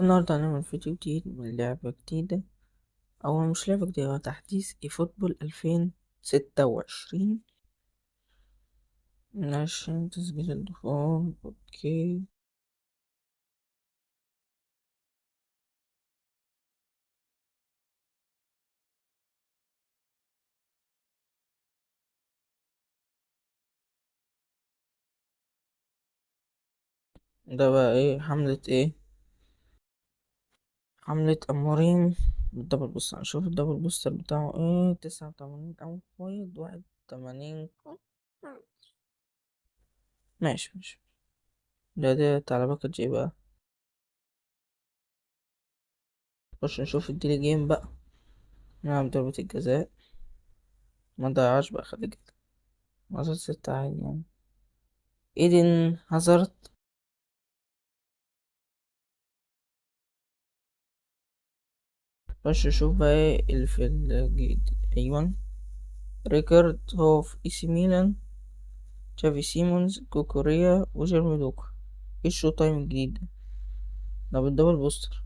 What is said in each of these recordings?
النهاردة هنعمل فيديو جديد من لعبة جديدة، أو مش لعبة جديدة، هو تحديث اي فوتبول 2026. عشان تسجيل الدخول. اوكي. ده بقى ايه حملة ايه؟ حملة أموريم بالدبل بوستر. هنشوف الدبل بوستر بتاعه ايه. 89 أو بوينت 81. ماشي. ده على باكج ايه بقى؟ نخش نشوف الديلي جيم بقى. نلعب ضربة الجزاء. ما ضيعش بقى، خلي كده. وصل 6 عادي يعني. ايدن هازارد. خش نشوف بقى ايه اللي في الجديد. ايوه، ريكارد هو في اي سي ميلان. تشافي سيمونز، كوكوريا، وجيرمي دوكا. ايه الشو تايم الجديد ده؟ ده بالدبل بوستر.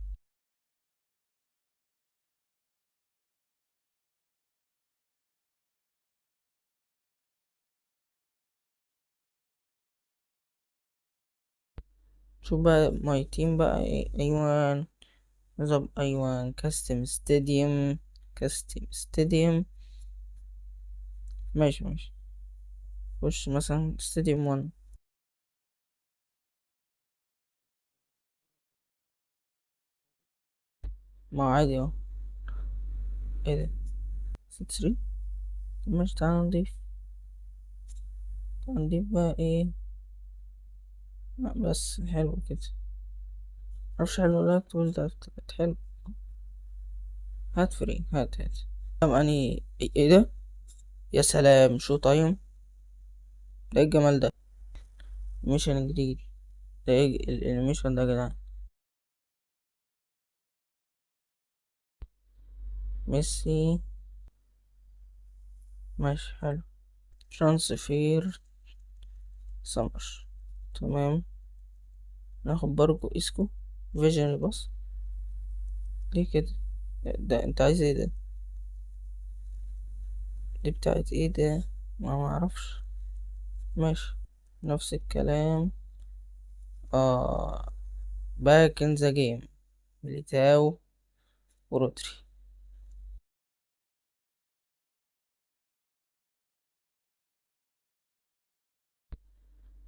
شوف بقى ماي تيم بقى ايه. ايوان نظام. ايوان كاستم ستاديوم. ماشي. خش مثلا ستاديوم 1. ما هو عادي اهو. ايه ده؟ 3. ماشي، تعال نضيف بقى ايه. لا بس حلو كده. معرفش حلو ولا تقول ده. حلو. هات فري، هات. طب اني ايه ده؟ يا سلام، شو تايم. ده ايه الجمال ده؟ ميشن جديد. ده ايه الانيميشن ده يا جدعان؟ ميسي. ماشي حلو. ترانسفير سمر. تمام. ناخد برضو اسكو. فيجن باص. ليه كده؟ ده انت عايز ايه ده؟ دي بتاعت ايه ده؟ ما اعرفش. ماشي. نفس الكلام. اه. باك ان ذا جيم. ميليتاو ورودري.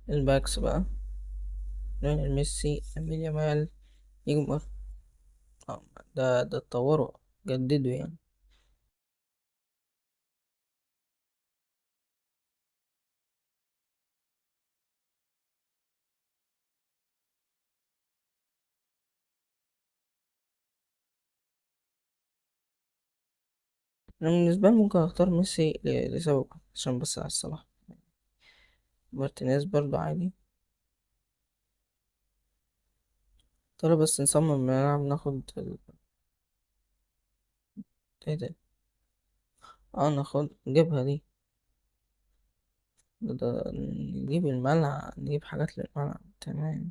الباكس بقى. ليونيل ميسي، اميل يامال، نيجمار. ده اتطوروا. جددوا يعني. انا بالنسبه لي ممكن اختار ميسي لسبب، عشان بس على الصلاح. مارتينيز برضو عادي. ترى بس نصمم نلعب ناخد ايه ده؟ اه، ناخد نجيبها دي. نجيب الملعب، نجيب حاجات للملعب. تمام.